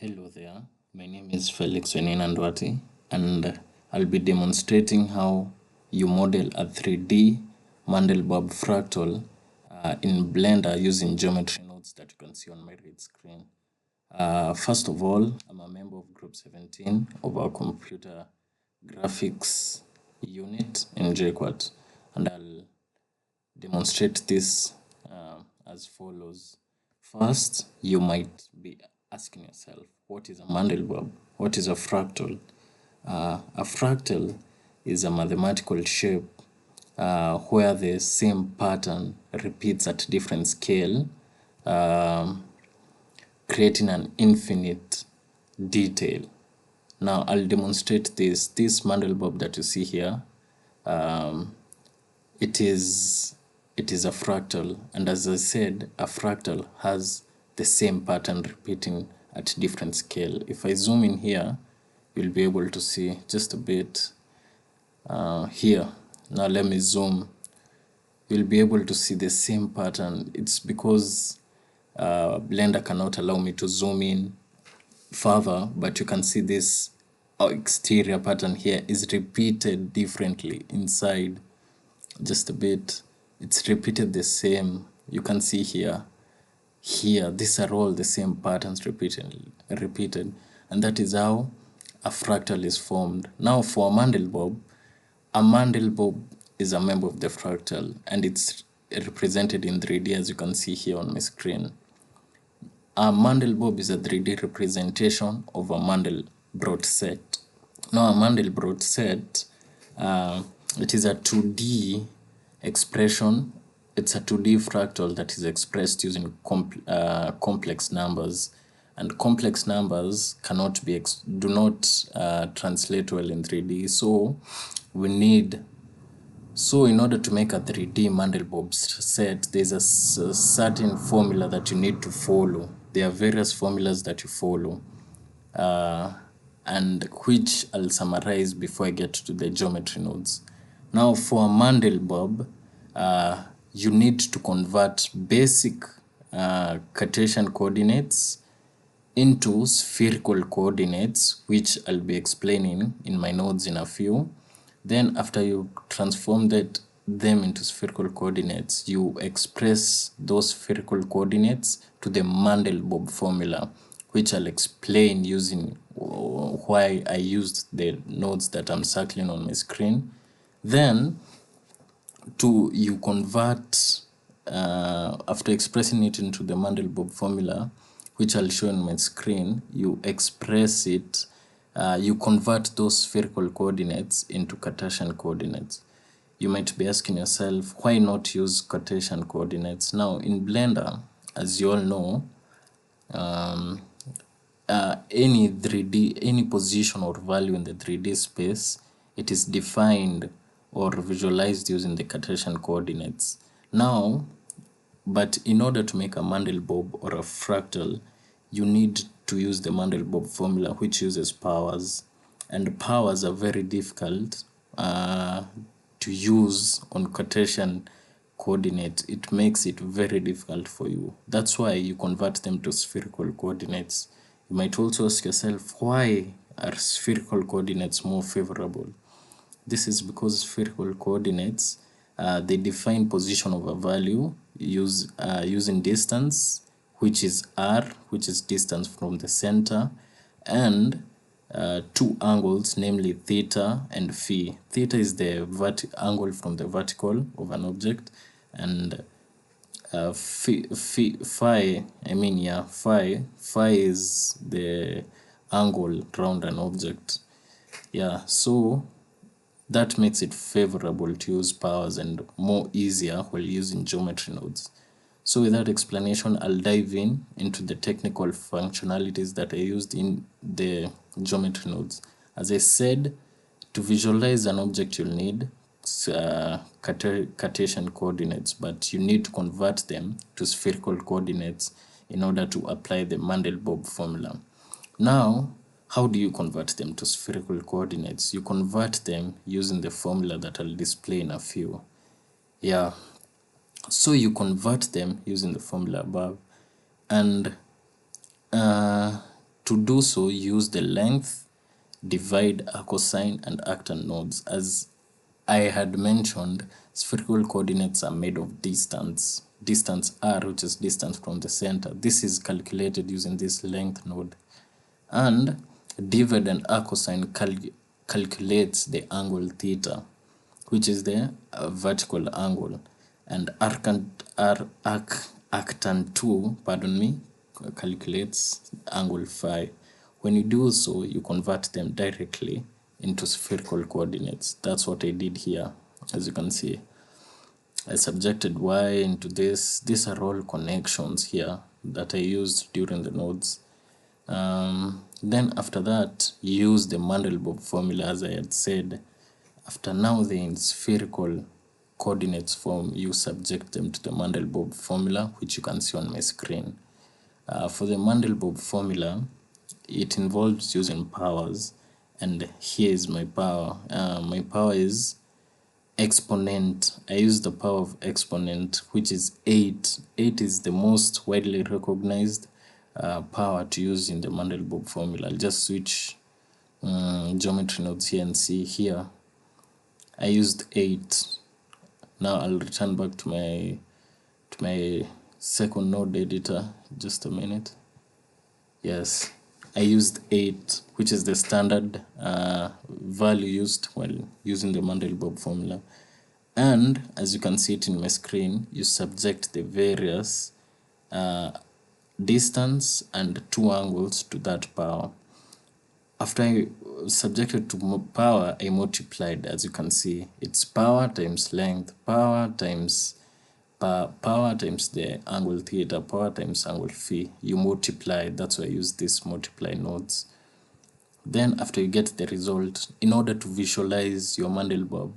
Hello there, my name is Felix Wenina and I'll be demonstrating how you model a 3D Mandelbulb fractal in Blender using geometry nodes that you can see on my right screen. First of all, I'm a member of Group 17 of our computer graphics unit in JQuat, and I'll demonstrate this as follows. First, you might be asking yourself, what is a Mandelbulb? What is a fractal? A fractal is a mathematical shape where the same pattern repeats at different scale, creating an infinite detail. Now I'll demonstrate this. This Mandelbulb that you see here, it is a fractal, and as I said, a fractal has the same pattern repeating at different scale. If I zoom in here, you'll be able to see just a bit here. Now let me zoom. You'll be able to see the same pattern. It's because Blender cannot allow me to zoom in further, but you can see this exterior pattern here is repeated differently inside. Just a bit, it's repeated the same. You can see here, these are all the same patterns repeated, and that is how a fractal is formed. Now for a Mandelbulb is a member of the fractal, and it's represented in 3D as you can see here on my screen. A Mandelbulb is a 3D representation of a Mandelbrot set. Now a Mandelbrot set, it is a 2D expression. It's a 2D fractal that is expressed using complex numbers, and complex numbers do not translate well in 3D. So in order to make a 3D Mandelbulb set, there's a certain formula that you need to follow. There are various formulas that you follow, and which I'll summarize before I get to the geometry nodes. Now for a Mandelbulb, you need to convert basic Cartesian coordinates into spherical coordinates, which I'll be explaining in my nodes in a few. Then after you transform them into spherical coordinates, you express those spherical coordinates to the Mandelbulb formula, which I'll explain using why I used the nodes that I'm circling on my screen. Then you convert, after expressing it into the Mandelbulb formula, which I'll show on my screen, you express it, you convert those spherical coordinates into Cartesian coordinates. You might be asking yourself, why not use Cartesian coordinates? Now in Blender, as you all know, any position or value in the 3D space, it is defined or visualized using the Cartesian coordinates. Now, but in order to make a Mandelbulb or a fractal, you need to use the Mandelbulb formula, which uses powers, and powers are very difficult to use on Cartesian coordinates. It makes it very difficult for you. That's why you convert them to spherical coordinates. You might also ask yourself, why are spherical coordinates more favorable? This is because spherical coordinates, they define position of a value using distance, which is r, which is distance from the center, and two angles, namely theta and phi. Theta is the angle from the vertical of an object, and phi is the angle around an object. Yeah, so that makes it favorable to use powers and more easier while using geometry nodes. So with that explanation, I'll dive into the technical functionalities that I used in the geometry nodes. As I said, to visualize an object, you'll need Cartesian coordinates, but you need to convert them to spherical coordinates in order to apply the Mandelbulb formula. Now, how do you convert them to spherical coordinates? You convert them using the formula that I'll display in a few. Yeah, so you convert them using the formula above, and To do so, use the length, divide, cosine, and arctan nodes. As I had mentioned, spherical coordinates are made of distance. Distance r, which is distance from the center. This is calculated using this length node. And divide and cosine calculates the angle theta, which is the vertical angle. And arctan 2, calculates angle phi. When you do so, you convert them directly into spherical coordinates. That's what I did here. As you can see, I subjected y into this. These are all connections here that I used during the nodes. Then after that, use the Mandelbulb formula, as I had said. After now they're in spherical coordinates form, you subject them to the Mandelbulb formula, which you can see on my screen. For the Mandelbulb formula, it involves using powers, and here is my power. My power is exponent. I use the power of exponent, which is 8. 8 is the most widely recognized power to use in the Mandelbulb formula. I'll just switch geometry nodes here and see here. I used 8. Now I'll return back to my second node editor. Just a minute. Yes, I used 8, which is the standard value used while using the Mandelbulb formula. And as you can see it in my screen, you subject the various distance and 2 angles to that power. After I subjected to power, I multiplied. As you can see, it's power times length, power times the angle theta, power times angle phi. You multiply. That's why I use these multiply nodes. Then after you get the result, in order to visualize your Mandelbulb,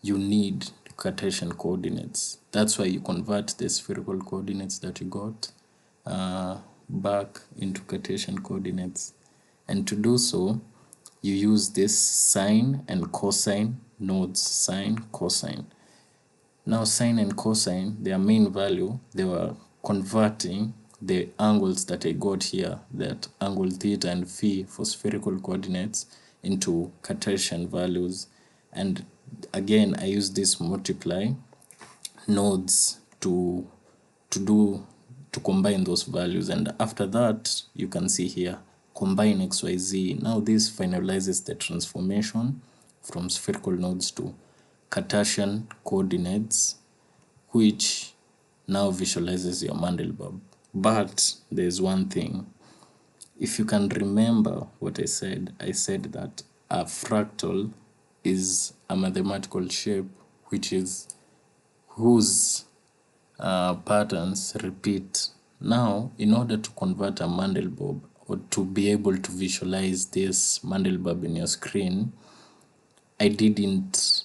you need Cartesian coordinates. That's why you convert the spherical coordinates that you got back into Cartesian coordinates. And to do so, you use this sine and cosine nodes, sine, cosine. Now sine and cosine, their main value, they were converting the angles that I got here, that angle theta and phi for spherical coordinates, into Cartesian values. And again, I use this multiply nodes to combine those values. And after that, you can see here, combine xyz. Now this finalizes the transformation from spherical nodes to Cartesian coordinates, which now visualizes your Mandelbulb. But there's one thing. If you can remember what I said that a fractal is a mathematical shape whose patterns repeat. Now, in order to convert a Mandelbulb, or to be able to visualize this Mandelbulb in your screen, I didn't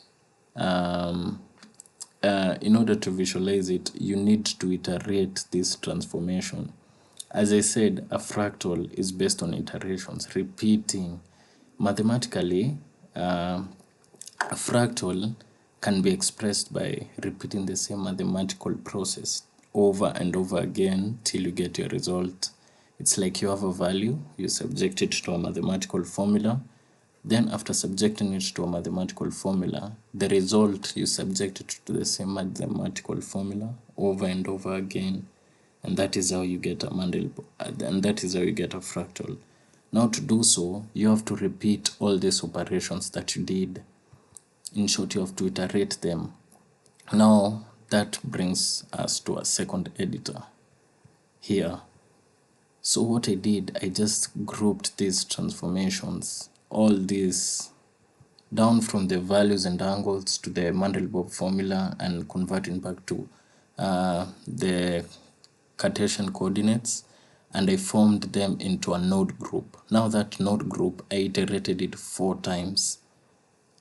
in order to visualize it, you need to iterate this transformation. As I said, a fractal is based on iterations, repeating. Mathematically, a fractal can be expressed by repeating the same mathematical process over and over again till you get your result. It's like you have a value, you subject it to a mathematical formula. Then after subjecting it to a mathematical formula, the result you subject it to the same mathematical formula over and over again. And that is how you get a Mandelbulb, and that is how you get a fractal. Now to do so, you have to repeat all these operations that you did. In short, you have to iterate them. Now that brings us to a second editor here. So what I did, I just grouped these transformations, all these, down from the values and angles to the Mandelbulb formula and converting back to the Cartesian coordinates, and I formed them into a node group. Now that node group, I iterated it 4 times.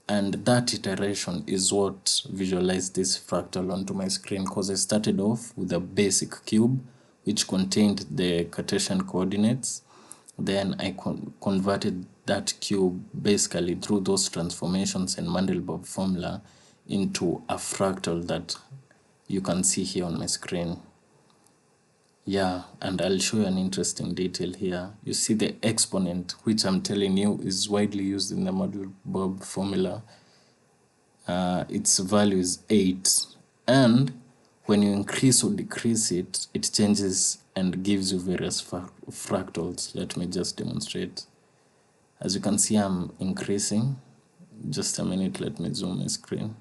And that iteration is what visualized this fractal onto my screen, because I started off with a basic cube which contained the Cartesian coordinates. Then I converted that cube basically through those transformations and Mandelbulb formula into a fractal that you can see here on my screen. Yeah, and I'll show you an interesting detail here. You see the exponent, which I'm telling you is widely used in the Mandelbulb formula. Its value is 8. And when you increase or decrease it, it changes and gives you various fractals. Let me just demonstrate. As you can see, I'm increasing. Just a minute, let me zoom my screen.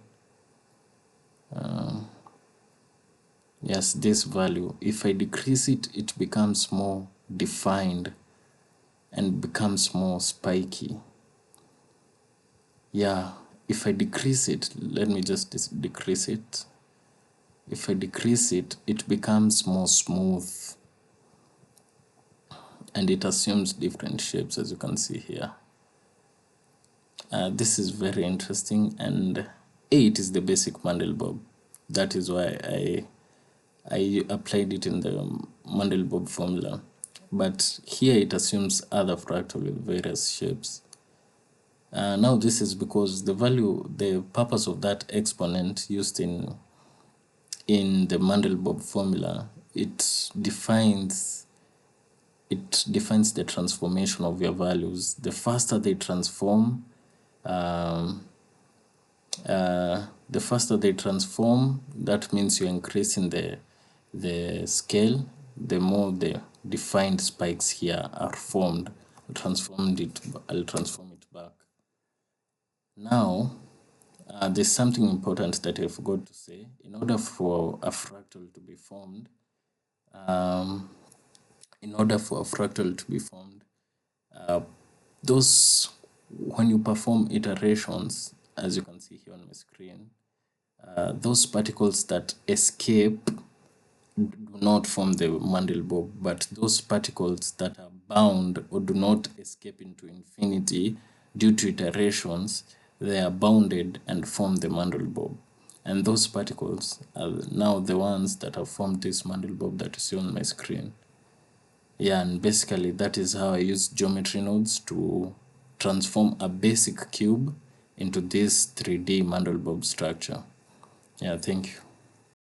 Yes, this value, if I decrease it, it becomes more defined and becomes more spiky. Yeah, if I decrease it, let me just decrease it. If I decrease it, it becomes more smooth and it assumes different shapes, as you can see here. This is very interesting, and 8 is the basic Mandelbulb. That is why I applied it in the Mandelbulb formula. But here it assumes other fractal with various shapes. Now this is because the purpose of that exponent used in the Mandelbulb formula, it defines the transformation of your values. The faster they transform, that means you're increasing the scale, the more the defined spikes here are formed. I'll transform it back. Now, there's something important that I forgot to say. In order for a fractal to be formed, those when you perform iterations, as you can see here on my screen, those particles that escape do not form the Mandelbulb, but those particles that are bound or do not escape into infinity due to iterations, they are bounded and form the Mandelbulb. And those particles are now the ones that have formed this Mandelbulb that you see on my screen. Yeah, and basically that is how I use geometry nodes to transform a basic cube into this 3D Mandelbulb structure. Yeah, thank you.